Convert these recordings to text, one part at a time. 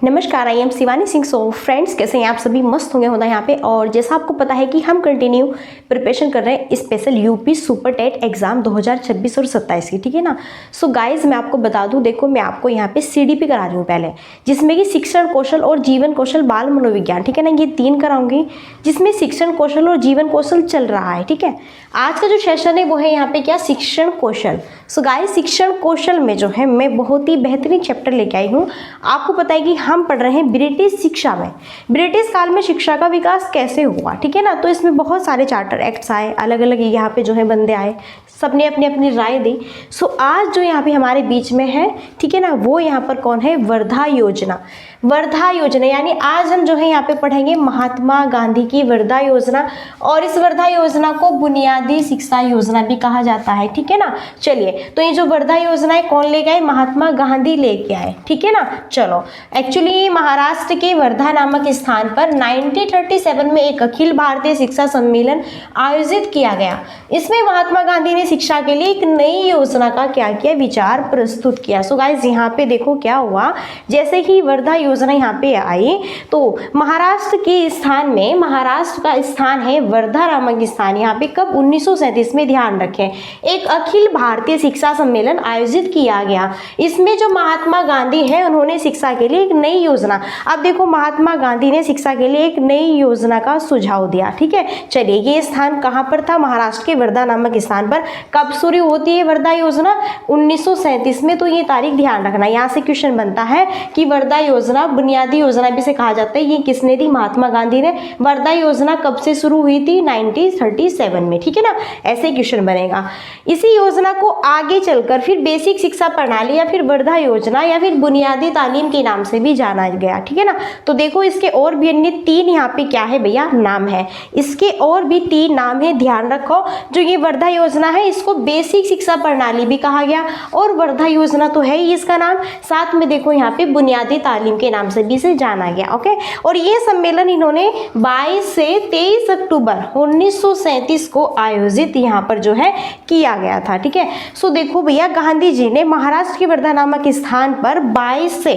नमस्कार, I am Shivani Singh. So friends, कैसे हैं आप सभी? मस्त होंगे होता है यहाँ पे। और जैसा आपको पता है कि हम कंटिन्यू प्रिपरेशन कर रहे हैं special UP super TET exam 2026 और 27 की, ठीक है ना। सो गाइज, मैं आपको बता दूं, देखो मैं आपको यहाँ पे सीडीपी करा रही हूँ पहले, जिसमें कि शिक्षण कौशल और जीवन कौशल बाल मनोविज्ञान, ठीक है ना, ये 3 कराऊंगी, जिसमें शिक्षण कौशल और जीवन कौशल चल रहा है, ठीक है। आज का जो सेशन है वो है यहाँ पे क्या, शिक्षण कौशल। सो गाइस, शिक्षण कौशल में जो है मैं बहुत ही बेहतरीन चैप्टर लेके आई हूँ। आपको पता है कि हम पढ़ रहे हैं ब्रिटिश शिक्षा में, ब्रिटिश काल में शिक्षा का विकास कैसे हुआ, ठीक है ना। तो इसमें बहुत सारे चार्टर एक्ट्स आए, अलग अलग यहाँ पे जो है बंदे आए, सबने अपनी अपनी राय दी। सो आज जो यहाँ पे हमारे बीच में है, ठीक है ना, वो यहाँ पर कौन है, वर्धा योजना। वर्धा योजना यानी आज हम जो है यहाँ पे पढ़ेंगे महात्मा गांधी की वर्धा योजना, और इस वर्धा योजना को बुनियादी शिक्षा योजना भी कहा जाता है, ठीक है ना। चलिए, तो ये जो वर्धा योजना है कौन लेके आए, महात्मा गांधी लेके आए, ठीक है ना। चलो, एक्चुअली महाराष्ट्र के वर्धा नामक स्थान पर 1937 में एक अखिल भारतीय शिक्षा सम्मेलन आयोजित किया गया। इसमें महात्मा गांधी ने शिक्षा के लिए एक नई योजना का क्या किया, विचार प्रस्तुत किया। सो गाइस, यहाँ पे देखो क्या हुआ, जैसे ही वर्धा योजना यहाँ पे आई तो महाराष्ट्र के स्थान में, महाराष्ट्र का स्थान है वर्धा नामक स्थान, यहाँ पे कब, 1937 में, ध्यान रखें, एक अखिल भारतीय शिक्षा सम्मेलन आयोजित किया गया। इसमें जो महात्मा गांधी है उन्होंने शिक्षा के लिए एक नई योजना, अब देखो महात्मा गांधी ने शिक्षा के लिए एक नई योजना का सुझाव दिया, ठीक है। चलिए, ये स्थान कहाँ पर था, महाराष्ट्र के वर्धा नामक स्थान पर। कब शुरू होती है वर्धा योजना, 1937 में। तो ये तारीख ध्यान रखना, यहाँ से क्वेश्चन बनता है कि वर्धा योजना, बुनियादी योजना भी से कहा जाता है, ये किसने दी, महात्मा गांधी ने। वर्धा योजना कब से शुरू हुई थी, 1937 में, ठीक है ना। ऐसे क्वेश्चन बनेगा। इसी योजना को आगे चलकर फिर बेसिक शिक्षा प्रणाली या फिर वर्धा योजना या फिर बुनियादी तालीम के नाम से भी जाना गया, ठीक है ना। तो देखो, इसके और भी अन्य 3 यहाँ पे क्या है भैया, नाम है। इसके और भी 3 नाम है, ध्यान रखो। जो ये वर्धा योजना है इसको बेसिक शिक्षा प्रणाली भी कहा गया, और वर्धा योजना तो है ही इसका नाम, साथ में देखो यहाँ पे बुनियादी तालीम के नाम से भी इसे जाना गया, ओके। और ये सम्मेलन इन्होंने 22 से 23 अक्टूबर 1937 को आयोजित यहाँ पर जो है किया गया था, ठीक है। सो देखो भैया, गांधी जी ने महाराष्ट्र के वर्धा नामक स्थान पर 22 से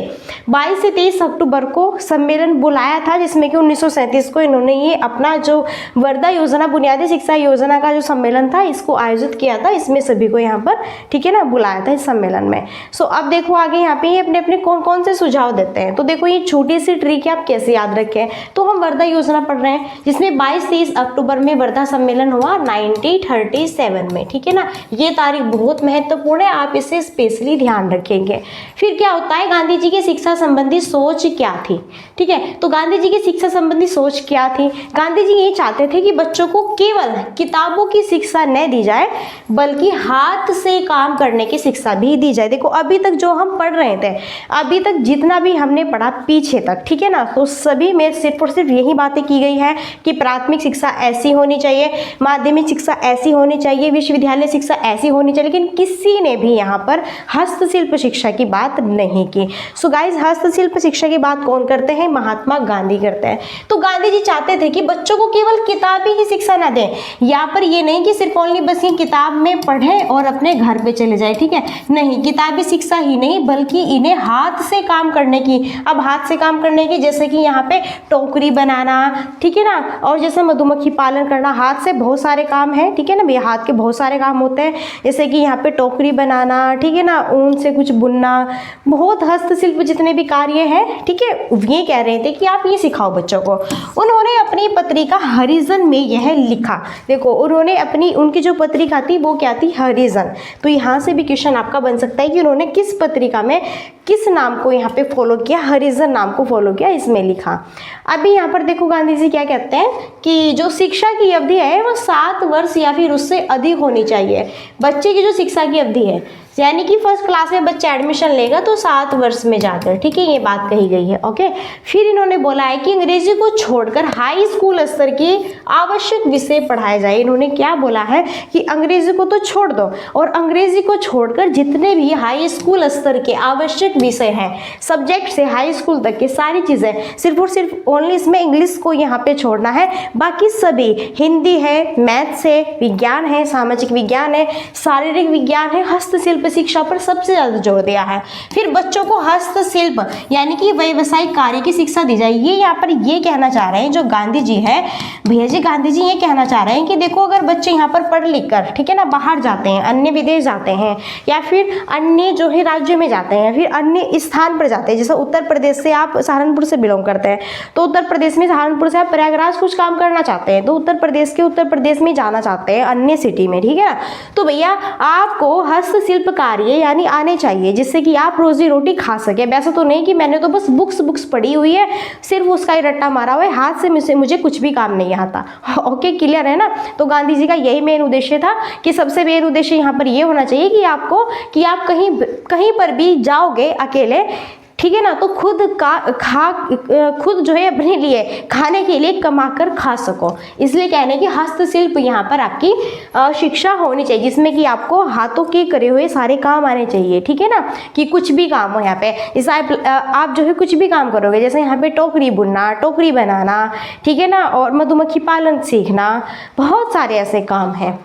23 अक्टूबर को सम्मेलन बुलाया था, जिसमें कि 1937 को इन्होंने ये अपना जो वर्धा योजना, बुनियादी शिक्षा योजना का जो सम्मेलन था, इसको आयोजित किया था। इसमें सभी को यहाँ पर, ठीक है ना, बुलाया था इस सम्मेलन में। सो अब देखो आगे यहाँ पे ये अपने अपने कौन कौन से सुझाव देते हैं। तो देखो, ये छोटी सी ट्रिक है, आप कैसे याद रखें। तो हम वर्धा योजना पढ़ रहे हैं, जिसमें 22-23 अक्टूबर में वर्धा सम्मेलन हुआ 1937 में, ठीक है ना। ये तारीख बहुत महत्वपूर्ण है, आप इसे स्पेशली ध्यान रखेंगे। फिर क्या होता है, गांधी जी की शिक्षा संबंधी सोच क्या थी, ठीक है। तो गांधी जी की शिक्षा संबंधी सोच क्या थी, गांधी जी ये चाहते थे कि बच्चों को केवल किताबों की शिक्षा न दी जाए, बल्कि हाथ से काम करने की शिक्षा भी दी जाए। देखो, अभी तक जो हम पढ़ रहे थे, अभी तक जितना भी हमने पढ़ा पीछे तक, ठीक है ना, तो सभी में सिर्फ और सिर्फ यही बातें की गई है कि प्राथमिक शिक्षा ऐसी होनी चाहिए, माध्यमिक शिक्षा ऐसी होनी चाहिए, विश्वविद्यालय शिक्षा ऐसी होनी चाहिए, लेकिन किसी ने भी यहाँ पर हस्तशिल्प शिक्षा की बात नहीं की। सो गाइस, हस्तशिल्प शिक्षा की बात कौन करते हैं, महात्मा गांधी करते हैं। तो गांधी जी चाहते थे कि बच्चों को केवल किताबी ही शिक्षा ना दें, यहाँ पर ये नहीं कि सिर्फ ओनली बस ये किताब में पढ़ें और अपने घर पे चले जाए, ठीक है, नहीं, किताबी शिक्षा ही नहीं, बल्कि इन्हें हाथ से काम करने की, अब हाथ से काम करने की, जैसे कि यहाँ पे टोकरी बनाना, ठीक है ना, और जैसे मधुमक्खी पालन करना, हाथ से बहुत सारे काम है, ठीक है ना भैया, हाथ के बहुत सारे काम होते हैं, जैसे कि यहाँ पे टोकरी बनाना, ठीक है ना, ऊन से कुछ बुनना, बहुत हस्तशिल्प जितने भी कार्य हैं, ठीक है, ये कह रहे थे कि आप ये सिखाओ बच्चों को। उन्होंने अपनी पत्रिका हरिजन में यह लिखा, देखो उन्होंने अपनी, उनकी जो पत्रिका थी वो क्या थी, हरिजन। तो यहाँ से भी क्वेश्चन आपका बन सकता है कि उन्होंने किस पत्रिका में किस नाम को यहाँ पे फॉलो किया, हरिजन नाम को फॉलो किया, इसमें लिखा। अभी यहाँ पर देखो गांधी जी क्या कहते हैं कि जो शिक्षा की अवधि है वो 7 वर्ष या फिर उससे अधिक होनी चाहिए। बच्चे की जो शिक्षा की अवधि है, यानी कि फर्स्ट क्लास में बच्चा एडमिशन लेगा तो 7 वर्ष में जाकर, ठीक है, ये बात कही गई है, ओके। फिर इन्होंने बोला है कि अंग्रेजी को छोड़कर हाई स्कूल स्तर के आवश्यक विषय पढ़ाए जाए। इन्होंने क्या बोला है कि अंग्रेजी को तो छोड़ दो, और अंग्रेजी को छोड़कर जितने भी हाई स्कूल स्तर के आवश्यक विषय हैं, सब्जेक्ट से हाई स्कूल तक के सारी चीज़ें, सिर्फ और सिर्फ ओनली इसमें इंग्लिश को यहाँ पे छोड़ना है, बाकी सभी, हिंदी है, मैथ्स है, विज्ञान है, सामाजिक विज्ञान है, शारीरिक विज्ञान है, हस्तशिल्प शिक्षा पर सबसे ज़्यादा जोर दिया है। फिर बच्चों को हस्तशिल्प यानी कि व्यावसायिक कार्य की शिक्षा दी जाए। ये यहाँ पर ये कहना चाह रहे हैं जो गांधी जी है, भैया जी गांधी जी ये कहना चाह रहे हैं कि देखो अगर बच्चे यहाँ पर पढ़ लिख कर, ठीक है ना, बाहर जाते हैं, अन्य विदेश जाते हैं या फिर अन्य जो है राज्यों में जाते हैं, फिर अन्य स्थान पर जाते हैं, जैसे उत्तर प्रदेश से आप सहारनपुर से बिलोंग करते हैं तो उत्तर प्रदेश में सहारनपुर से आप प्रयागराज कुछ काम करना चाहते हैं तो उत्तर प्रदेश में जाना चाहते हैं अन्य सिटी में, ठीक है ना, तो भैया आपको हस्तशिल्प कार्य यानी आने चाहिए जिससे कि आप रोजी रोटी खा सके। वैसे तो नहीं कि मैंने तो बस बुक्स पढ़ी हुई है, सिर्फ उसका ही रट्टा मारा हुआ है, हाथ से मुझे कुछ भी काम नहीं आता। ओके, क्लियर है ना। तो गांधी जी का यही मेन उद्देश्य था कि सबसे मेन उद्देश्य यहाँ पर ये होना चाहिए कि आप कहीं पर भी जाओगे अकेले, ठीक है ना, तो खुद जो है अपने लिए खाने के लिए कमा कर खा सको। इसलिए कहने कि हस्तशिल्प यहाँ पर आपकी शिक्षा होनी चाहिए जिसमें कि आपको हाथों के करे हुए सारे काम आने चाहिए, ठीक है ना, कि कुछ भी काम हो यहाँ पे। इस आप जो है कुछ भी काम करोगे, जैसे यहाँ पे टोकरी बुनना, टोकरी बनाना, ठीक है ना, और मधुमक्खी पालन सीखना, बहुत सारे ऐसे काम हैं।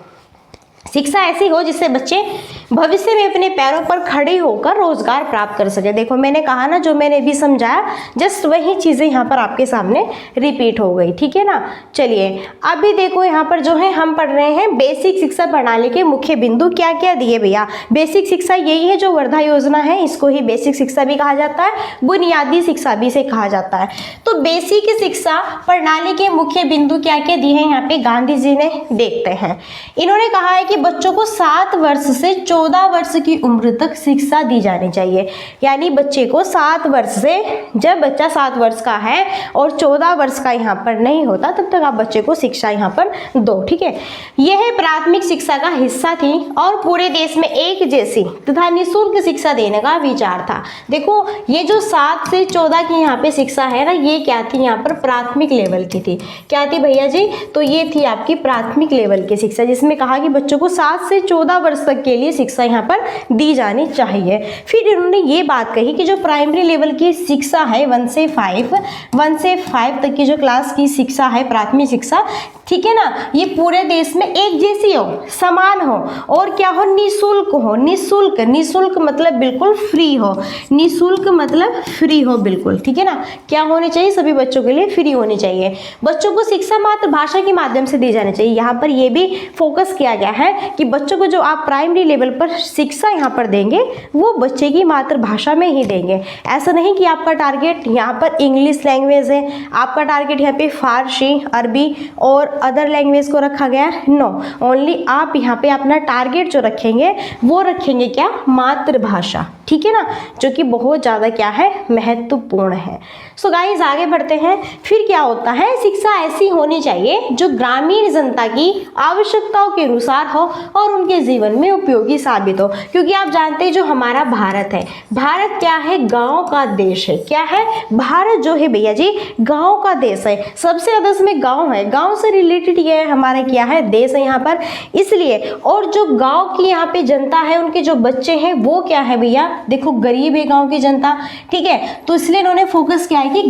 शिक्षा ऐसी हो जिससे बच्चे भविष्य में अपने पैरों पर खड़े होकर रोजगार प्राप्त कर सके। देखो मैंने कहा ना, जो मैंने भी समझाया जस्ट वही चीज़ें यहाँ पर आपके सामने रिपीट हो गई, ठीक है ना। चलिए अभी देखो यहाँ पर जो है हम पढ़ रहे हैं बेसिक शिक्षा प्रणाली के मुख्य बिंदु क्या क्या दिए भैया। बेसिक शिक्षा यही है जो वर्धा योजना है, इसको ही बेसिक शिक्षा भी कहा जाता है, बुनियादी शिक्षा भी इसे कहा जाता है। तो बेसिक शिक्षा प्रणाली के मुख्य बिंदु क्या क्या दिए हैं यहाँ पे गांधी जी ने, देखते हैं। इन्होंने कहा है कि बच्चों को 7 वर्ष से 14 वर्ष की उम्र तक शिक्षा दी जानी चाहिए। यानी बच्चे को 7 वर्ष से, जब बच्चा 7 वर्ष का है और 14 वर्ष का यहाँ पर नहीं होता तब तक आप बच्चे को शिक्षा यहाँ पर दो, ठीक है। यह प्राथमिक शिक्षा का हिस्सा थी और पूरे देश में एक जैसी तथा निःशुल्क शिक्षा देने का विचार था। देखो ये जो 7 से 14 की यहाँ पे शिक्षा है ना, ये क्या थी, यहाँ पर प्राथमिक लेवल की थी। क्या थी भैया जी, तो ये थी आपकी प्राथमिक लेवल की शिक्षा जिसमें कहा कि बच्चों को 7 से 14 वर्ष तक के लिए शिक्षा यहाँ पर दी जानी चाहिए। फिर इन्होंने ये बात कही कि जो प्राइमरी लेवल की शिक्षा है 1 से 5 तक की जो क्लास की शिक्षा है, प्राथमिक शिक्षा, ठीक है ना, ये पूरे देश में एक जैसी हो, समान हो और क्या हो, निःशुल्क हो। निःशुल्क मतलब बिल्कुल फ्री हो, निःशुल्क मतलब फ्री हो बिल्कुल, ठीक है ना। क्या होनी चाहिए, सभी बच्चों के लिए फ्री होनी चाहिए। बच्चों को शिक्षा मातृभाषा के माध्यम से दी जानी चाहिए। यहाँ पर ये भी फोकस किया गया है कि बच्चों को जो आप प्राइमरी लेवल पर शिक्षा यहाँ पर देंगे वो बच्चे की मातृभाषा में ही देंगे। ऐसा नहीं कि आपका टारगेट यहाँ पर इंग्लिश लैंग्वेज है, आपका टारगेट यहाँ पे फारसी, अरबी और अदर लैंग्वेज को रखा गया है, नो, ओनली आप यहाँ पे अपना टारगेट जो रखेंगे वो रखेंगे क्या, मातृभाषा, ठीक है ना, जो कि बहुत ज़्यादा क्या है, महत्वपूर्ण है। सो गाइस आगे बढ़ते हैं। फिर क्या होता है, शिक्षा ऐसी होनी चाहिए जो ग्रामीण जनता की आवश्यकताओं के अनुसार हो और उनके जीवन में उपयोगी साबित हो। क्योंकि आप जानते हैं जो हमारा भारत है, भारत क्या है, गाँव का देश है। क्या है, भारत जो है भैया जी गाँव का देश है, सबसे ज़्यादा इसमें गाँव है, गाँव से रिलेटेड ये हमारा क्या है, देश है यहाँ पर। इसलिए और जो गाँव की यहाँ पे जनता है, उनके जो बच्चे हैं वो क्या है भैया, देखो गरीब है गाँव की जनता, ठीक है, तो इसलिए इन्होंने फोकस किया है कि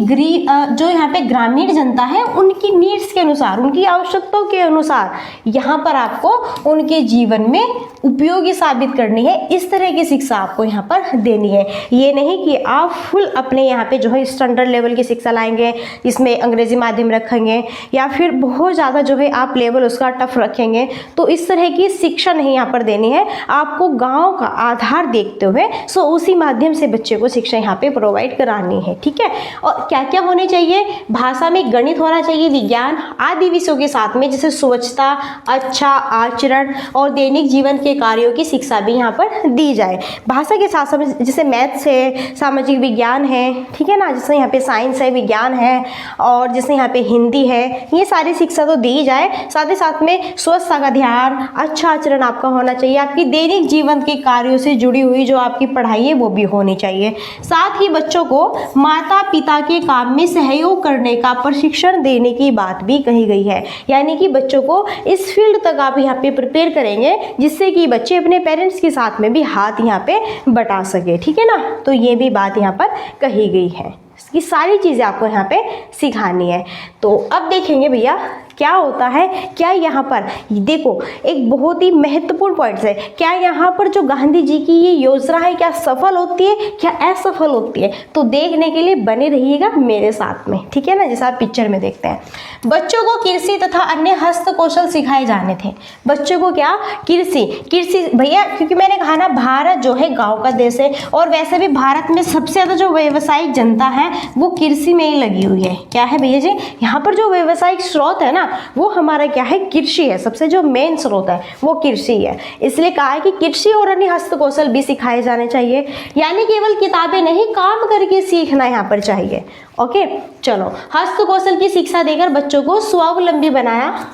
जो यहाँ पे ग्रामीण जनता है उनकी नीड्स के अनुसार, उनकी आवश्यकताओं के अनुसार यहाँ पर आपको उनके जीवन में उपयोगी साबित करनी है। इस तरह की शिक्षा आपको यहाँ पर देनी है। ये नहीं कि आप फुल अपने यहाँ पे जो है स्टैंडर्ड लेवल की शिक्षा लाएंगे, इसमें अंग्रेजी माध्यम रखेंगे या फिर बहुत ज़्यादा जो है आप लेवल उसका टफ रखेंगे, तो इस तरह की शिक्षा नहीं यहाँ पर देनी है। आपको गाँव का आधार देखते हुए उसी माध्यम से बच्चे को शिक्षा यहाँ पे प्रोवाइड करानी है, ठीक है। और क्या क्या होने चाहिए, भाषा में गणित होना चाहिए, विज्ञान आदि विषयों के साथ में जैसे स्वच्छता, अच्छा आचरण और दैनिक जीवन के कार्यों की शिक्षा भी यहाँ पर दी जाए। भाषा के साथ साथ जैसे मैथ्स है, सामाजिक विज्ञान है, ठीक है ना, जैसे यहाँ पे साइंस है, विज्ञान है और जैसे यहाँ पे हिंदी है, ये सारी शिक्षा तो दी जाए। साथ ही साथ में स्वच्छता का ध्यान, अच्छा आचरण आपका होना चाहिए, आपकी दैनिक जीवन के कार्यों से जुड़ी हुई जो आपकी पढ़ाई है वो भी होनी चाहिए। साथ ही बच्चों को माता पिता के काम में सहयोग करने का प्रशिक्षण देने की बात भी कही गई है। यानी कि बच्चों को इस फील्ड तक आप यहाँ पे प्रिपेयर करेंगे जिससे कि बच्चे अपने पेरेंट्स के साथ में भी हाथ यहाँ पे बटा सके, ठीक है ना। तो ये भी बात यहाँ पर कही गई है, ये सारी चीज़ें आपको यहाँ पे सिखानी है। तो अब देखेंगे भैया क्या होता है, क्या यहाँ पर देखो एक बहुत ही महत्वपूर्ण पॉइंट है, क्या यहाँ पर जो गांधी जी की ये योजना है क्या सफल होती है, क्या असफल होती है? तो देखने के लिए बने रहिएगा मेरे साथ में, ठीक है ना। जैसा आप पिक्चर में देखते हैं, बच्चों को कृषि तथा अन्य हस्त कौशल सिखाए जाने थे। बच्चों को क्या, कृषि भैया, क्योंकि मैंने कहा ना भारत जो है गांव का देश है, और वैसे भी भारत में सबसे ज़्यादा जो व्यावसायिक जनता है वो कृषि में ही लगी हुई है। क्या है भैया जी, यहाँ पर जो व्यावसायिक स्रोत है ना वो हमारा क्या है, कृषि है। सबसे जो मेन स्रोत है वो कृषि है। इसलिए कहा है कि कृषि और अन्य हस्त कौशल भी सिखाए जाने चाहिए, यानी केवल किताबें नहीं, काम करके सीखना यहाँ पर चाहिए। ओके, चलो, हस्त कौशल की शिक्षा देकर बच्चों को स्वावलंबी बनाया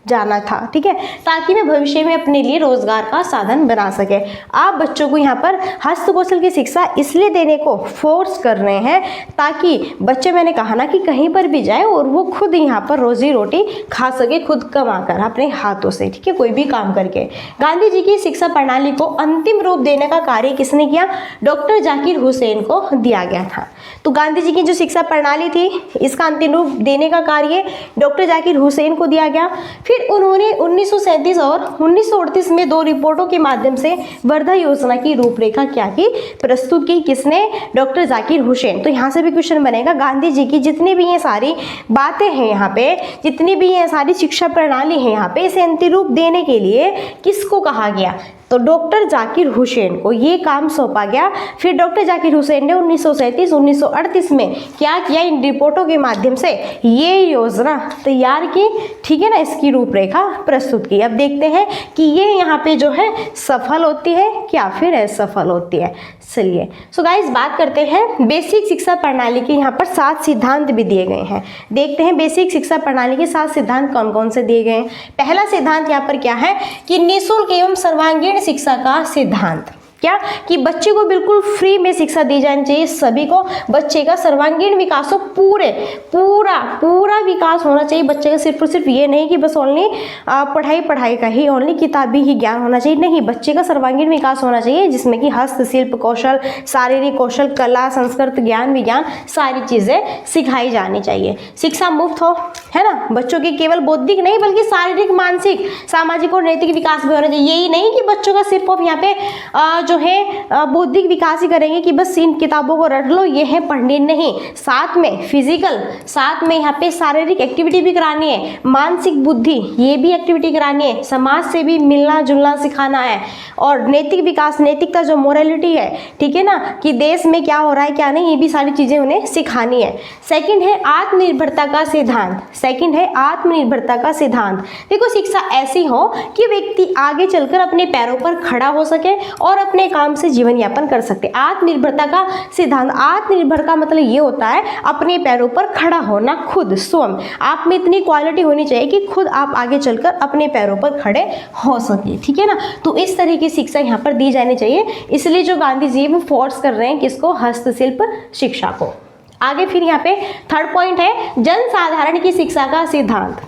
जाना था, ठीक है, ताकि वे भविष्य में अपने लिए रोजगार का साधन बना सके। आप बच्चों को यहाँ पर हस्त कौशल की शिक्षा इसलिए देने को फोर्स कर रहे हैं ताकि बच्चे, मैंने कहा ना कि कहीं पर भी जाए और वो खुद यहाँ पर रोजी रोटी खा सके, खुद कमा कर अपने हाथों से, ठीक है, कोई भी काम करके। गांधी जी की शिक्षा प्रणाली को अंतिम रूप देने का कार्य किसने किया? डॉक्टर जाकिर हुसैन को दिया गया था। तो गांधी जी की जो शिक्षा प्रणाली थी इसका अंतिम रूप देने का कार्य डॉक्टर जाकिर हुसैन को दिया गया। फिर उन्होंने 1937 और 1938 में 2 रिपोर्टों के माध्यम से वर्धा योजना की रूपरेखा क्या की, प्रस्तुत की। किसने? डॉक्टर जाकिर हुसैन। तो यहाँ से भी क्वेश्चन बनेगा, गांधी जी की जितनी भी ये सारी बातें हैं यहाँ पे, जितनी भी ये सारी शिक्षा प्रणाली है यहाँ पे, इसे अंतिम रूप देने के लिए किसको कहा गया? तो डॉक्टर जाकिर हुसैन को ये काम सौंपा गया। फिर डॉक्टर जाकिर हुसैन ने 1937-1938 में क्या किया? इन रिपोर्टों के माध्यम से ये योजना तैयार की, ठीक है ना, इसकी रूपरेखा प्रस्तुत की। अब देखते हैं कि ये यहाँ पे जो है सफल होती है क्या फिर असफल होती है। चलिए, सो गाइस बात करते हैं बेसिक शिक्षा प्रणाली के। यहाँ पर 7 सिद्धांत भी दिए गए हैं। देखते हैं बेसिक शिक्षा प्रणाली के 7 सिद्धांत कौन कौन से दिए गए हैं। पहला सिद्धांत यहाँ पर क्या है कि निःशुल्क एवं सर्वांगीण शिक्षा का सिद्धांत। क्या कि बच्चे को बिल्कुल फ्री में शिक्षा दी जानी चाहिए, सभी को बच्चे का सर्वांगीण विकास हो, पूरा विकास होना चाहिए बच्चे का। सिर्फ और सिर्फ ये नहीं कि बस ओनली पढ़ाई का ही, ओनली किताबी ही ज्ञान होना चाहिए, नहीं, बच्चे का सर्वांगीण विकास होना चाहिए जिसमें कि हस्तशिल्प कौशल, शारीरिक कौशल, कला, संस्कृत, ज्ञान, विज्ञान, सारी चीज़ें सिखाई जानी चाहिए। शिक्षा मुफ्त हो, है ना, बच्चों की केवल बौद्धिक नहीं बल्कि शारीरिक, मानसिक, सामाजिक और नैतिक विकास भी होना चाहिए। यही नहीं कि बच्चों का सिर्फ अब यहाँ पे जो है बौद्धिक विकास ही करेंगे कि बस इन किताबों को रट लो, ये है पढ़नी, नहीं, साथ में फिजिकल, साथ में यहाँ पे शारीरिक एक्टिविटी भी करानी है, मानसिक बुद्धि ये भी एक्टिविटी करानी है, समाज से भी मिलना जुलना सिखाना है, और नैतिक विकास, नैतिकता जो मोरालिटी है, ठीक है ना, कि देश में क्या हो रहा है क्या नहीं, ये भी सारी चीज़ें उन्हें सिखानी है। सेकंड है आत्मनिर्भरता का सिद्धांत। सेकंड है आत्मनिर्भरता का सिद्धांत। देखो, शिक्षा ऐसी हो कि व्यक्ति आगे चलकर अपने पैरों पर खड़ा हो सके और अपने काम से जीवन यापन कर सकते। आत्मनिर्भरता का सिद्धांत, आत्मनिर्भर का मतलब ये होता है अपने पैरों पर खड़ा होना, खुद स्वयं आप में इतनी क्वालिटी होनी चाहिए कि खुद आप आगे चलकर अपने पैरों पर खड़े हो सके, ठीक है ना। तो इस तरह की शिक्षा यहाँ पर दी जानी चाहिए। इसलिए जो गांधी जी वो फोर्स कर रहे हैं किसको? हस्तशिल्प शिक्षा को। आगे फिर यहाँ पे थर्ड पॉइंट है जनसाधारण की शिक्षा का सिद्धांत।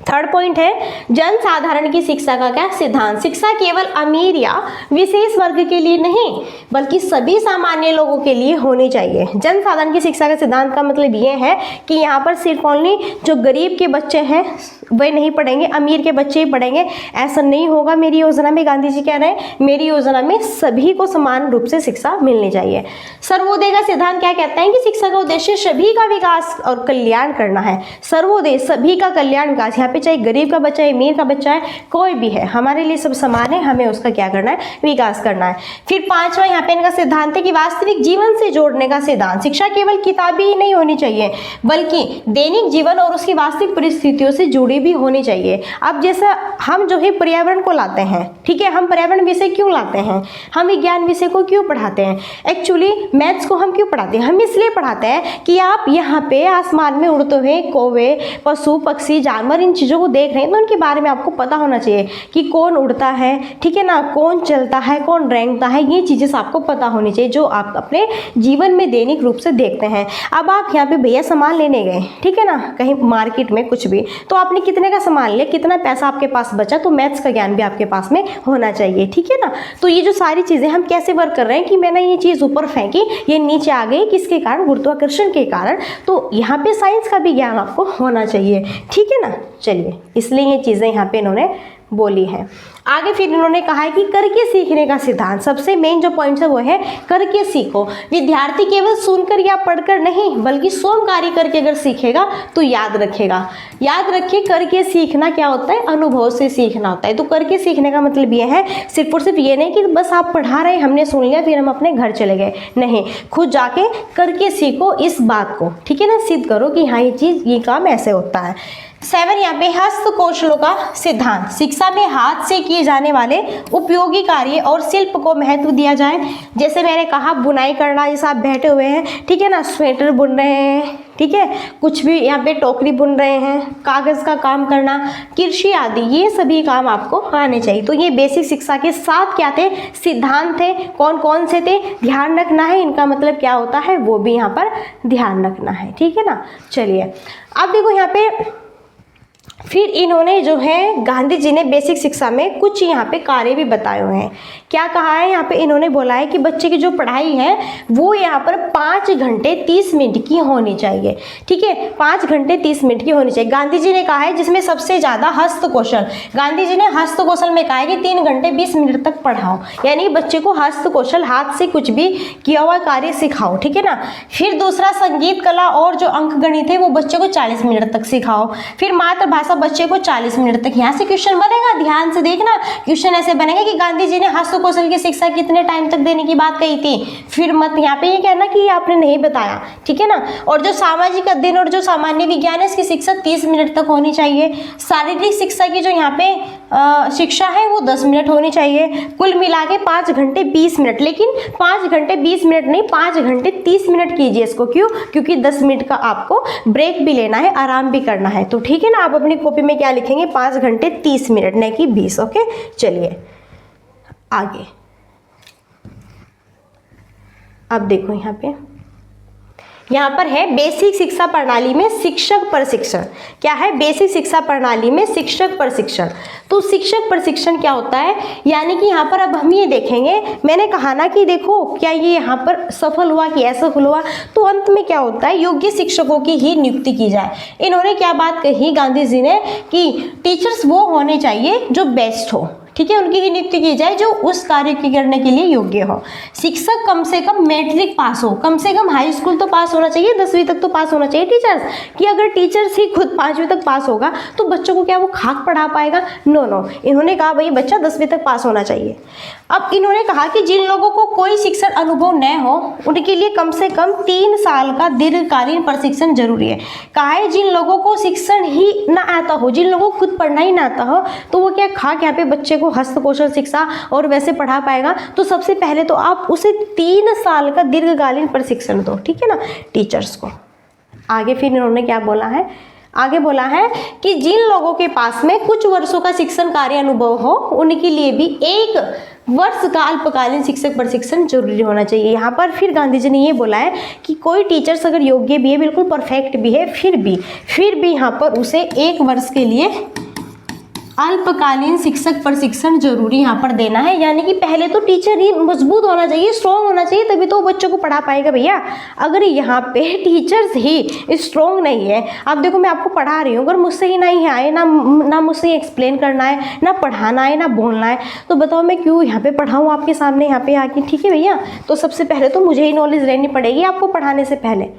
थर्ड पॉइंट है जनसाधारण की शिक्षा का क्या सिद्धांत। शिक्षा केवल अमीर या विशेष वर्ग के लिए नहीं बल्कि सभी सामान्य लोगों के लिए होनी चाहिए। जनसाधारण की शिक्षा का सिद्धांत का मतलब ये है कि यहाँ पर सिर्फ ओनली जो गरीब के बच्चे हैं वे नहीं पढ़ेंगे, अमीर के बच्चे ही पढ़ेंगे, ऐसा नहीं होगा। मेरी योजना में गांधी जी कह रहे हैं, मेरी योजना में सभी को समान रूप से शिक्षा मिलनी चाहिए। सर्वोदय का सिद्धांत क्या कहता है कि शिक्षा का उद्देश्य सभी का विकास और कल्याण करना है। सर्वोदय, सभी का कल्याण विकास, यहाँ पे चाहे गरीब का बच्चा है, अमीर का बच्चा है, कोई भी है, हमारे लिए सब समान है, हमें उसका क्या करना है? विकास करना है। फिर पांचवा यहाँ पे इनका सिद्धांत है कि वास्तविक जीवन से जोड़ने का सिद्धांत। शिक्षा केवल किताबी ही नहीं होनी चाहिए बल्कि दैनिक जीवन और उसकी वास्तविक परिस्थितियों से जुड़ी भी होनी चाहिए। अब जैसा हम जो है पर्यावरण को लाते हैं, ठीक है, हम पर्यावरण विषय क्यों लाते हैं, हम विज्ञान विषय को क्यों पढ़ाते हैं, एक्चुअली मैथ्स को हम क्यों पढ़ाते हैं? हम इसलिए पढ़ाते हैं कि आप यहाँ पे आसमान में उड़ते हुए कौवे, पशु, पक्षी, जानवर, इन चीज़ों को देख रहे हैं तो उनके बारे में आपको पता होना चाहिए कि कौन उड़ता है, ठीक है ना, कौन चलता है, कौन रेंगता है, ये चीज़ें आपको पता होनी चाहिए जो आप अपने जीवन में दैनिक रूप से देखते हैं। अब आप यहाँ पे भैया सामान लेने गए, ठीक है ना, कहीं मार्केट में कुछ भी, तो आपने कितने का सामान लिया, कितना पैसा आपके पास बचा, तो मैथ्स का ज्ञान भी आपके पास में होना चाहिए, ठीक है ना। तो ये जो सारी चीज़ें हम कैसे वर्क कर रहे हैं कि मैंने ये चीज़ ऊपर फेंकी, ये नीचे आ गई, किसके कारण, गुरुत्वाकर्षण के कारण। तो यहाँ पे साइंस का भी ज्ञान आपको होना चाहिए, ठीक है ना। चलिए, इसलिए ये चीज़ें यहाँ पे इन्होंने बोली है। आगे फिर इन्होंने कहा है कि करके सीखने का सिद्धांत, सबसे मेन जो पॉइंट है वो है करके सीखो। विद्यार्थी केवल सुनकर या पढ़कर नहीं बल्कि स्वयं कार्य करके अगर सीखेगा तो याद रखेगा। याद रखिए, करके सीखना क्या होता है, अनुभव से सीखना होता है। तो करके सीखने का मतलब ये है सिर्फ और सिर्फ ये नहीं कि बस आप पढ़ा रहे, हमने सुन लिया, फिर हम अपने घर चले गए, नहीं, खुद जाके करके सीखो इस बात को, ठीक है ना, सिद्ध करो कि हाँ ये चीज़, ये काम ऐसे होता है। 7 यहाँ पे हस्त कौशलों का सिद्धांत, शिक्षा में हाथ से किए जाने वाले उपयोगी कार्य और शिल्प को महत्व दिया जाए। जैसे मैंने कहा, बुनाई करना, जैसे आप बैठे हुए हैं, ठीक है ना, स्वेटर बुन रहे हैं, ठीक है, कुछ भी यहाँ पे टोकरी बुन रहे हैं, कागज़ का काम करना, कृषि आदि, ये सभी काम आपको आने चाहिए। तो ये बेसिक शिक्षा के 7 क्या थे, सिद्धांत थे। कौन कौन से थे, ध्यान रखना है, इनका मतलब क्या होता है वो भी यहाँ पर ध्यान रखना है, ठीक है ना। चलिए, अब देखो यहाँ पे फिर इन्होंने जो है गांधी जी ने बेसिक शिक्षा में कुछ यहाँ पे कार्य भी बताए हुए हैं। क्या कहा है यहाँ पे, इन्होंने बोला है कि बच्चे की जो पढ़ाई है वो यहाँ पर 5 घंटे 30 मिनट की होनी चाहिए, ठीक है, 5 घंटे 30 मिनट की होनी चाहिए। गांधी जी ने कहा है जिसमें सबसे ज़्यादा हस्त कौशल, गांधी जी ने हस्त कौशल में कहा है कि 3 घंटे 20 मिनट तक पढ़ाओ, यानी बच्चे को हस्त कौशल, हाथ से कुछ भी किया हुआ कार्य सिखाओ, ठीक है ना। फिर दूसरा, संगीत कला और जो अंक गणित है वो बच्चे को 40 मिनट तक सिखाओ। फिर मातृभाषा बच्चे को 40 मिनट तक। यहाँ से क्वेश्चन बनेगा, ध्यान से देखना, क्वेश्चन ऐसे बनेगा कि गांधी जी ने हस्त कौशल की शिक्षा कितने टाइम तक देने की बात कही थी। फिर मत यहाँ पे ये कहना कि आपने नहीं बताया, ठीक है ना। और जो सामाजिक अध्ययन और जो सामान्य विज्ञान है इसकी शिक्षा 30 मिनट तक होनी चाहिए। शारीरिक शिक्षा की जो यहाँ पे शिक्षा है वो 10 मिनट होनी चाहिए। कुल मिला के 5 घंटे 20 मिनट, लेकिन 5 घंटे 20 मिनट नहीं, 5 घंटे 30 मिनट कीजिए इसको। क्यों, क्योंकि 10 मिनट का आपको ब्रेक भी लेना है, आराम भी करना है। तो ठीक है ना, आप अपनी कॉपी में क्या लिखेंगे, 5 घंटे 30 मिनट, नहीं कि 20। ओके, चलिए आगे। अब देखो यहाँ पर है बेसिक शिक्षा प्रणाली में शिक्षक प्रशिक्षण। क्या है, बेसिक शिक्षा प्रणाली में शिक्षक प्रशिक्षण। तो शिक्षक प्रशिक्षण क्या होता है, यानी कि यहाँ पर अब हम ये देखेंगे, मैंने कहा ना कि देखो क्या ये यहाँ पर सफल हुआ कि असफल हुआ, तो अंत में क्या होता है, योग्य शिक्षकों की ही नियुक्ति की जाए। इन्होंने क्या बात कही गांधी जी ने कि टीचर्स वो होने चाहिए जो बेस्ट हो, ठीक है, उनकी ही नियुक्ति की जाए जो उस कार्य की करने के लिए योग्य हो। शिक्षक कम से कम मैट्रिक पास हो, कम से कम हाई स्कूल तो पास होना चाहिए, 10वीं तक तो पास होना चाहिए टीचर्स। कि अगर टीचर्स ही खुद 5वीं तक पास होगा तो बच्चों को क्या वो खाक पढ़ा पाएगा, नो। इन्होंने कहा भाई बच्चा 10वीं तक पास होना चाहिए। अब इन्होंने कहा कि जिन लोगों को कोई शिक्षण अनुभव न हो उनके लिए कम से कम 3 साल का दीर्घकालीन प्रशिक्षण जरूरी है। कहा है जिन लोगों को शिक्षण ही ना आता हो, जिन लोगों को खुद पढ़ना ही ना आता हो, तो वो क्या खाक यहाँ पे बच्चे को हस्त कौशल शिक्षा और वैसे पढ़ा पाएगा। तो सबसे पहले तो आप उसे 3 साल का दीर्घकालीन प्रशिक्षण दो, ठीक है ना, टीचर्स को। आगे फिर इन्होंने क्या बोला है, आगे बोला है कि जिन लोगों के पास में कुछ वर्षों का शिक्षण कार्य अनुभव हो उनके लिए भी 1 वर्ष का अल्पकालीन शिक्षक प्रशिक्षण जरूरी होना चाहिए। यहाँ पर फिर गांधी जी ने ये बोला है कि कोई टीचर्स अगर योग्य भी है, बिल्कुल परफेक्ट भी है, फिर भी यहाँ पर उसे 1 वर्ष के लिए अल्पकालीन शिक्षक प्रशिक्षण जरूरी यहाँ पर देना है। यानी कि पहले तो टीचर ही मजबूत होना चाहिए, स्ट्रॉन्ग होना चाहिए, तभी तो बच्चों को पढ़ा पाएगा भैया। अगर यहाँ पे टीचर्स ही स्ट्रॉन्ग नहीं है, अब देखो मैं आपको पढ़ा रही हूँ, अगर मुझसे ही नहीं आए ना मुझसे एक्सप्लेन करना है, ना पढ़ाना है, ना बोलना है, तो बताओ मैं क्यों यहाँ पे पढ़ाऊँ आपके सामने यहाँ पे आके, ठीक है भैया। तो सबसे पहले तो मुझे ही नॉलेज रहनी पड़ेगी आपको पढ़ाने से पहले।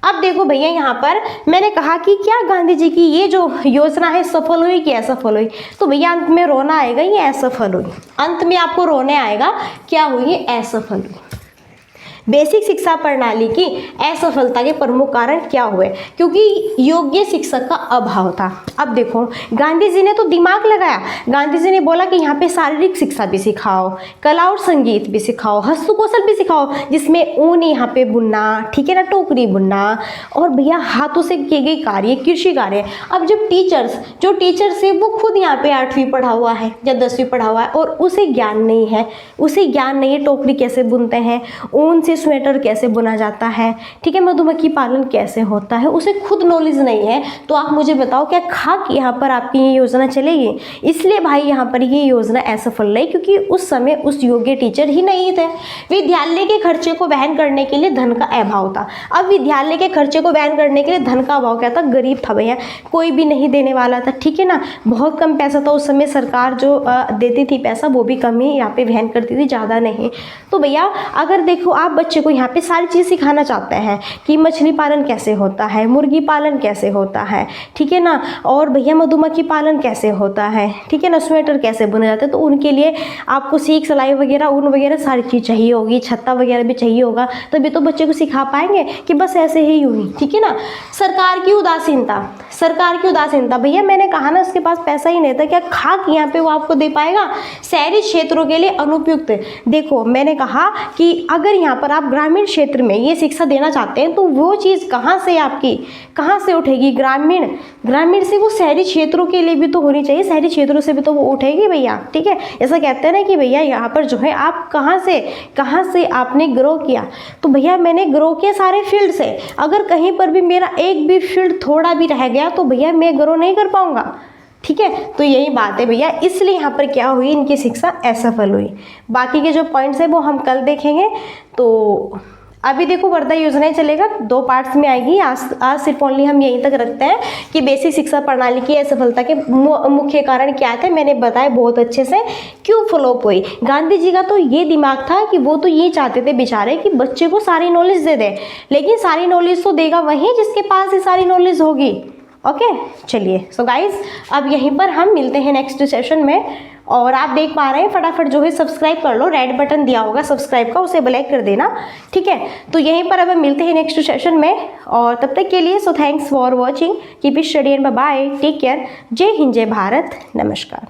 अब देखो भैया यहाँ पर मैंने कहा कि क्या गांधी जी की ये जो योजना है सफल हुई कि असफल हुई, तो भैया अंत में रोना आएगा, ये असफल हुई। अंत में आपको रोने आएगा, क्या हुई, ये असफल हुई। बेसिक शिक्षा प्रणाली की असफलता के प्रमुख कारण क्या हुए? क्योंकि योग्य शिक्षक का अभाव था। अब देखो, गांधी जी ने तो दिमाग लगाया। गांधी जी ने बोला कि यहाँ पे शारीरिक शिक्षा भी सिखाओ, कला और संगीत भी सिखाओ, हस्तकौशल भी सिखाओ, जिसमें ऊन यहाँ पे बुनना, ठीक है ना, टोकरी बुनना, और भैया हाथों से किए गए कार्य, कृषि कार्य। अब जो टीचर्स है वो खुद यहाँ पे 8वीं पढ़ा हुआ है या 10वीं पढ़ा हुआ है और उसे ज्ञान नहीं है, टोकरी कैसे बुनते हैं, ऊन से स्वेटर कैसे बुना जाता है, ठीक है, मधुमक्खी पालन कैसे होता है, उसे खुद नॉलेज नहीं है। तो आप मुझे बताओ, क्या खाक यहाँ पर आपकी ये योजना चलेगी? इसलिए भाई यहाँ पर ये योजना असफल रही, क्योंकि उस समय उस योग्य टीचर ही नहीं थे। विद्यालय के खर्चे को वहन करने के लिए धन का अभाव था। अब विद्यालय के खर्चे को वहन करने के लिए धन का अभाव क्या था? गरीब था भैया, कोई भी नहीं देने वाला था, ठीक है ना, बहुत कम पैसा था उस समय। सरकार जो देती थी पैसा वो भी कम ही यहाँ पे वहन करती थी, ज़्यादा नहीं। तो भैया अगर देखो, आप बच्चे को यहाँ पे सारी चीज़ सिखाना चाहते हैं कि मछली पालन कैसे होता है, मुर्गी पालन कैसे होता है, ठीक है ना, और भैया मधुमक्खी पालन कैसे होता है, ठीक है ना, स्वेटर कैसे बुने जाते हैं, तो उनके लिए आपको सीख, सिलाई वगैरह, ऊन वगैरह सारी चीज़ चाहिए होगी, छत्ता वगैरह भी चाहिए होगा, तभी तो बच्चे को सिखा पाएंगे कि बस ऐसे ही यूं ही, ठीक है ना। सरकार की उदासीनता, भैया मैंने कहा ना, उसके पास पैसा ही नहीं था, क्या खाक यहाँ पे वो आपको दे पाएगा? शहरी क्षेत्रों के लिए अनुपयुक्त। देखो मैंने कहा कि अगर यहाँ पर आप ग्रामीण क्षेत्र में ये शिक्षा देना चाहते हैं तो वो चीज़ कहाँ से उठेगी? ग्रामीण से वो शहरी क्षेत्रों के लिए भी तो होनी चाहिए, शहरी क्षेत्रों से भी तो वो उठेगी भैया, ठीक है। ऐसा कहते हैं ना कि भैया यहाँ पर जो है आप कहाँ से आपने ग्रो किया? तो भैया मैंने ग्रो किया सारे फील्ड से। अगर कहीं पर भी मेरा एक भी फील्ड थोड़ा भी रह गया तो भैया मैं ग्रो नहीं कर पाऊंगा, ठीक है। तो यही बात है भैया, इसलिए यहाँ पर क्या हुई, इनकी शिक्षा असफल हुई। बाकी के जो पॉइंट्स है वो हम कल देखेंगे। तो अभी देखो, वर्धा योजना चलेगा, 2 पार्ट्स में आएगी। आज सिर्फ ओनली हम यहीं तक रखते हैं कि बेसिक शिक्षा प्रणाली की असफलता के मुख्य कारण क्या थे, मैंने बताया बहुत अच्छे से, क्यों फ्लॉप हुई। गांधी जी का तो ये दिमाग था कि वो तो ये चाहते थे बेचारे कि बच्चे को सारी नॉलेज दे दे, लेकिन सारी नॉलेज तो देगा वही जिसके पास ही सारी नॉलेज होगी। ओके चलिए, सो गाइज अब यहीं पर हम मिलते हैं नेक्स्ट सेशन में। और आप देख पा रहे हैं, फटाफट जो है सब्सक्राइब कर लो, रेड बटन दिया होगा सब्सक्राइब का, उसे ब्लैक कर देना, ठीक है। तो यहीं पर अब हम मिलते हैं नेक्स्ट सेशन में, और तब तक के लिए so thanks for watching, keep study and bye bye, take care, जय हिंद, जय भारत, नमस्कार।